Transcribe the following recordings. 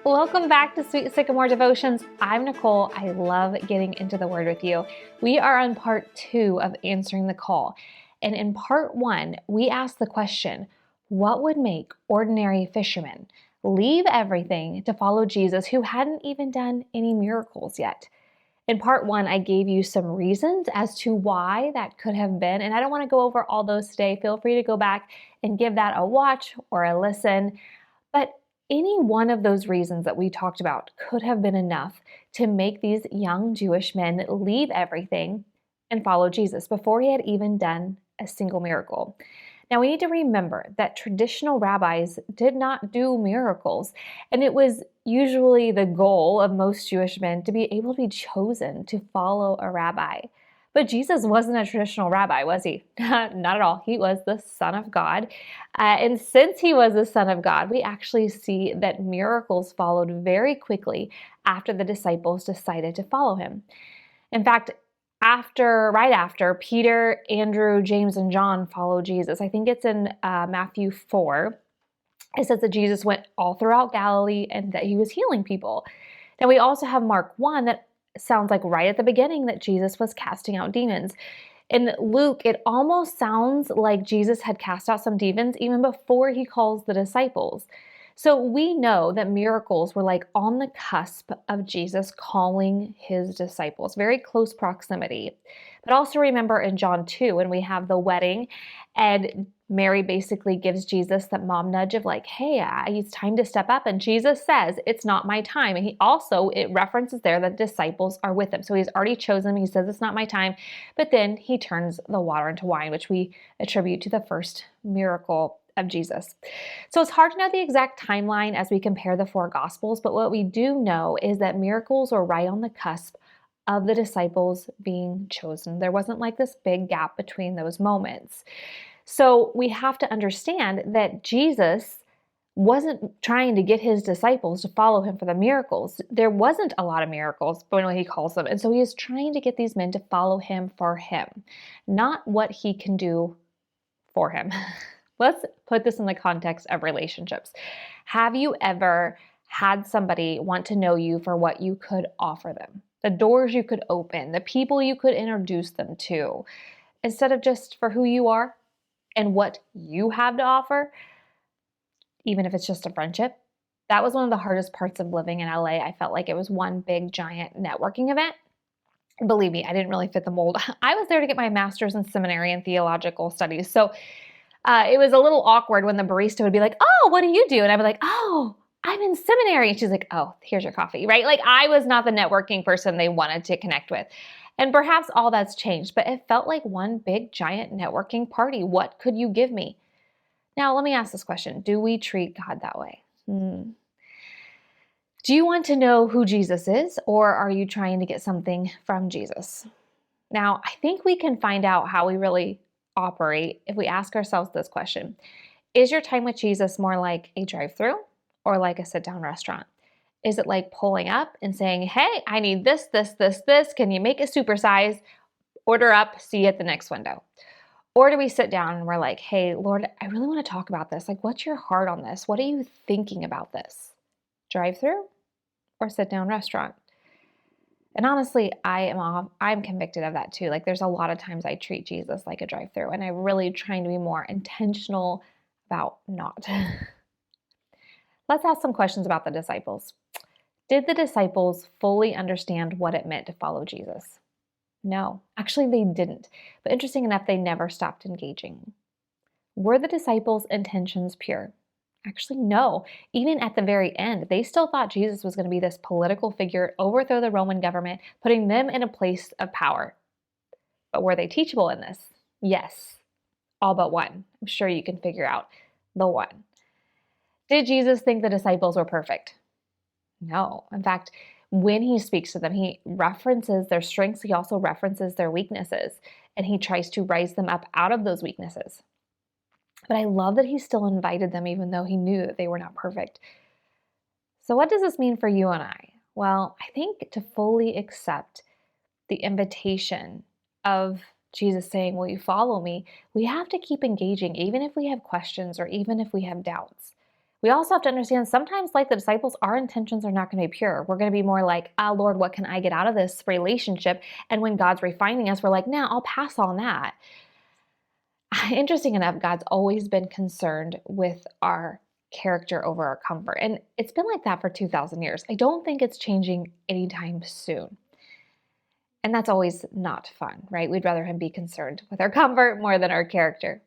Welcome back to Sweet Sycamore Devotions. I'm Nicole. I love getting into the Word with you. We are on part 2 of answering the call. And in part 1, we asked the question, what would make ordinary fishermen leave everything to follow Jesus who hadn't even done any miracles yet? In part 1, I gave you some reasons as to why that could have been, and I don't want to go over all those today. Feel free to go back and give that a watch or a listen. But any one of those reasons that we talked about could have been enough to make these young Jewish men leave everything and follow Jesus before he had even done a single miracle. Now we need to remember that traditional rabbis did not do miracles, and it was usually the goal of most Jewish men to be able to be chosen to follow a rabbi. But Jesus wasn't a traditional rabbi, was he? Not at all. He was the Son of God. And since he was the Son of God, we actually see that miracles followed very quickly after the disciples decided to follow him. In fact, right after Peter, Andrew, James, and John followed Jesus, I think it's in Matthew 4, it says that Jesus went all throughout Galilee and that he was healing people. Now we also have Mark 1 that sounds like right at the beginning that Jesus was casting out demons. In Luke, it almost sounds like Jesus had cast out some demons even before he calls the disciples. So we know that miracles were like on the cusp of Jesus calling his disciples, very close proximity. But also remember in John 2, when we have the wedding and Mary basically gives Jesus that mom nudge of like, hey, it's time to step up. And Jesus says, it's not my time. And it references there that disciples are with him. So he's already chosen them. He says, it's not my time. But then he turns the water into wine, which we attribute to the first miracle of Jesus. So it's hard to know the exact timeline as we compare the 4 Gospels, but what we do know is that miracles are right on the cusp of the disciples being chosen. There wasn't like this big gap between those moments. So we have to understand that Jesus wasn't trying to get his disciples to follow him for the miracles. There wasn't a lot of miracles when he calls them. And so he is trying to get these men to follow him for him, not what he can do for him. Let's put this in the context of relationships. Have you ever had somebody want to know you for what you could offer them, the doors you could open, the people you could introduce them to, instead of just for who you are and what you have to offer, even if it's just a friendship? That was one of the hardest parts of living in LA. I felt like it was one big, giant networking event. Believe me, I didn't really fit the mold. I was there to get my master's in seminary and theological studies. So it was a little awkward when the barista would be like, oh, what do you do? And I'd be like, oh, I'm in seminary. And she's like, oh, here's your coffee, right? Like I was not the networking person they wanted to connect with. And perhaps all that's changed, but it felt like one big giant networking party. What could you give me? Now, let me ask this question. Do we treat God that way? Do you want to know who Jesus is, or are you trying to get something from Jesus? Now, I think we can find out how we really operate if we ask ourselves this question. Is your time with Jesus more like a drive-through or like a sit-down restaurant? Is it like pulling up and saying, hey, I need this, this, this, this. Can you make a supersize? Order up, see you at the next window. Or do we sit down and we're like, hey, Lord, I really want to talk about this. Like, what's your heart on this? What are you thinking about this? Drive-through or sit-down restaurant? And honestly, I'm convicted of that too. Like there's a lot of times I treat Jesus like a drive-through, and I'm really trying to be more intentional about not. Let's ask some questions about the disciples. Did the disciples fully understand what it meant to follow Jesus? No, actually they didn't. But interesting enough, they never stopped engaging. Were the disciples' intentions pure? Actually, no. Even at the very end, they still thought Jesus was going to be this political figure, overthrow the Roman government, putting them in a place of power. But were they teachable in this? Yes. All but one. I'm sure you can figure out the one. Did Jesus think the disciples were perfect? No. In fact, when he speaks to them, he references their strengths. He also references their weaknesses, and he tries to rise them up out of those weaknesses. But I love that he still invited them even though he knew that they were not perfect. So what does this mean for you and I? Well, I think to fully accept the invitation of Jesus saying, will you follow me? We have to keep engaging even if we have questions or even if we have doubts. We also have to understand sometimes, like the disciples, our intentions are not going to be pure. We're going to be more like, Lord, what can I get out of this relationship? And when God's refining us, we're like, no, I'll pass on that. Interesting enough, God's always been concerned with our character over our comfort. And it's been like that for 2,000 years. I don't think it's changing anytime soon. And that's always not fun, right? We'd rather him be concerned with our comfort more than our character.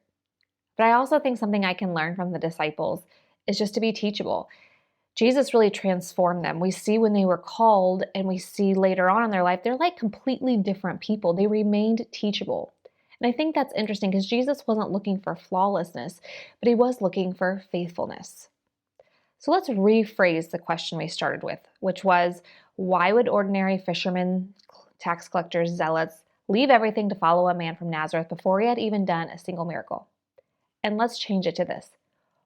But I also think something I can learn from the disciples is just to be teachable. Jesus really transformed them. We see when they were called, and we see later on in their life, they're like completely different people. They remained teachable. And I think that's interesting because Jesus wasn't looking for flawlessness, but he was looking for faithfulness. So let's rephrase the question we started with, which was, why would ordinary fishermen, tax collectors, zealots leave everything to follow a man from Nazareth before he had even done a single miracle? And let's change it to this.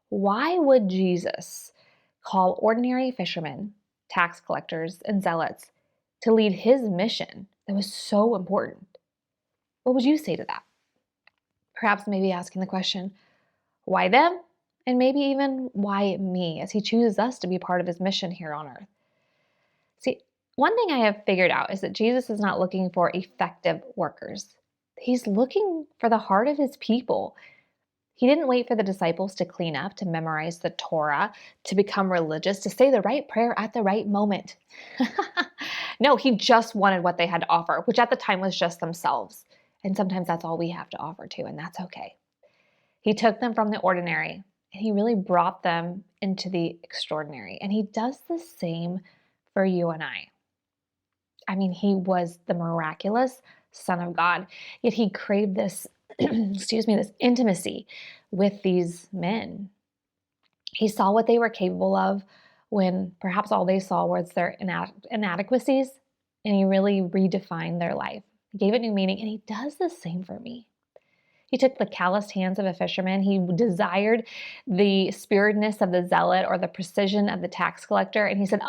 Why would Jesus call ordinary fishermen, tax collectors, and zealots to lead his mission that was so important? What would you say to that? Perhaps maybe asking the question, why them? And maybe even why me, as he chooses us to be part of his mission here on earth. See, one thing I have figured out is that Jesus is not looking for effective workers. He's looking for the heart of his people. He didn't wait for the disciples to clean up, to memorize the Torah, to become religious, to say the right prayer at the right moment. No, he just wanted what they had to offer, which at the time was just themselves. And sometimes that's all we have to offer too, and that's okay. He took them from the ordinary, and he really brought them into the extraordinary. And he does the same for you and I. I mean, he was the miraculous Son of God, yet he craved this, this intimacy with these men. He saw what they were capable of when perhaps all they saw was their inadequacies, and he really redefined their life. He gave it new meaning, and he does the same for me. He took the calloused hands of a fisherman. He desired the spiritedness of the zealot or the precision of the tax collector, and he said,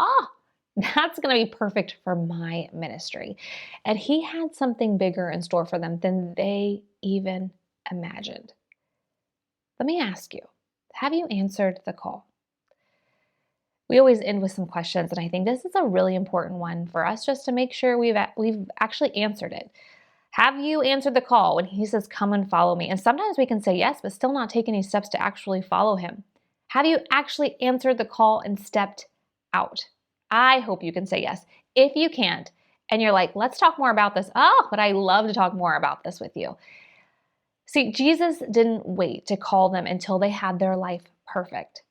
that's going to be perfect for my ministry. And he had something bigger in store for them than they even imagined. Let me ask you, have you answered the call? We always end with some questions, and I think this is a really important one for us just to make sure we've actually answered it. Have you answered the call when he says, come and follow me? And sometimes we can say yes, but still not take any steps to actually follow him. Have you actually answered the call and stepped out? I hope you can say yes. If you can't, and you're like, let's talk more about this. But I love to talk more about this with you. See, Jesus didn't wait to call them until they had their life perfect.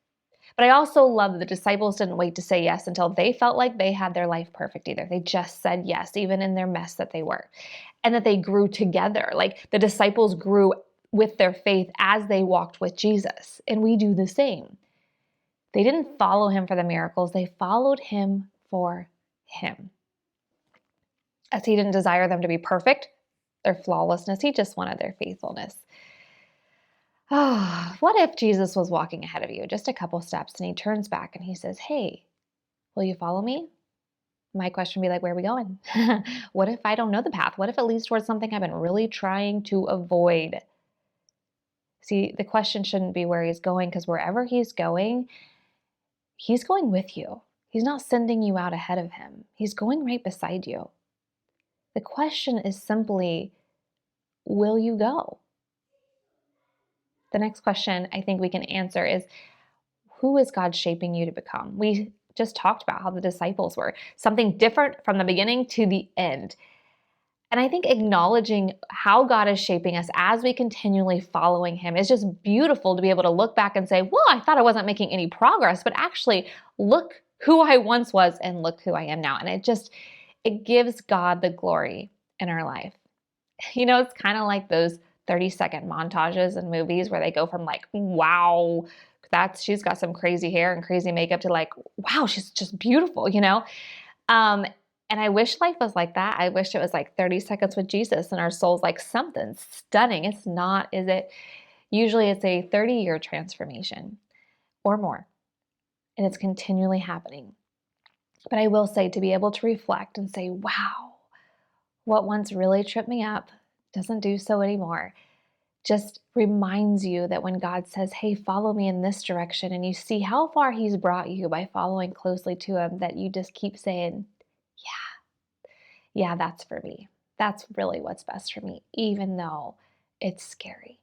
But I also love that the disciples didn't wait to say yes until they felt like they had their life perfect either. They just said yes, even in their mess that they were. And that they grew together. Like the disciples grew with their faith as they walked with Jesus. And we do the same. They didn't follow him for the miracles. They followed him for him. As he didn't desire them to be perfect, their flawlessness, he just wanted their faithfulness. What if Jesus was walking ahead of you, just a couple steps, and he turns back and he says, hey, will you follow me? My question would be like, where are we going? What if I don't know the path? What if it leads towards something I've been really trying to avoid? See, the question shouldn't be where he's going, because wherever he's going with you. He's not sending you out ahead of him. He's going right beside you. The question is simply, will you go? The next question I think we can answer is, who is God shaping you to become? We just talked about how the disciples were something different from the beginning to the end. And I think acknowledging how God is shaping us as we continually following him is just beautiful to be able to look back and say, well, I thought I wasn't making any progress, but actually look who I once was and look who I am now. And it gives God the glory in our life. It's kind of like those 30-second montages in movies where they go from like, wow, she's got some crazy hair and crazy makeup to like, wow, she's just beautiful, And I wish life was like that. I wish it was like 30 seconds with Jesus and our soul's like something stunning. It's not, is it? Usually it's a 30-year transformation or more. And it's continually happening. But I will say, to be able to reflect and say, wow, what once really tripped me up doesn't do so anymore. just reminds you that when God says, hey, follow me in this direction, and you see how far he's brought you by following closely to him, that you just keep saying, yeah, that's for me. That's really what's best for me, even though it's scary.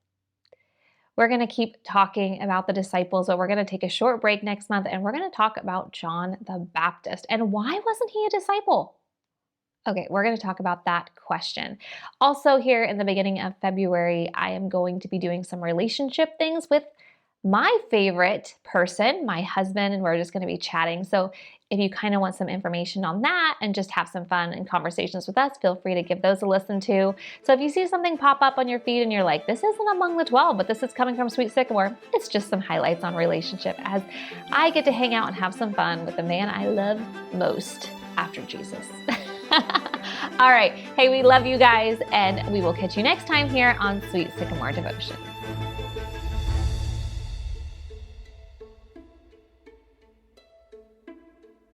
We're going to keep talking about the disciples, but we're going to take a short break next month, and we're going to talk about John the Baptist. And why wasn't he a disciple? Okay, we're going to talk about that question. Also, here in the beginning of February, I am going to be doing some relationship things with my favorite person, my husband, and we're just going to be chatting. So if you kind of want some information on that and just have some fun and conversations with us, feel free to give those a listen to. So if you see something pop up on your feed and you're like, this isn't among the 12, but this is coming from Sweet Sycamore, it's just some highlights on relationship as I get to hang out and have some fun with the man I love most after Jesus. All right. Hey, we love you guys, and we will catch you next time here on Sweet Sycamore Devotions.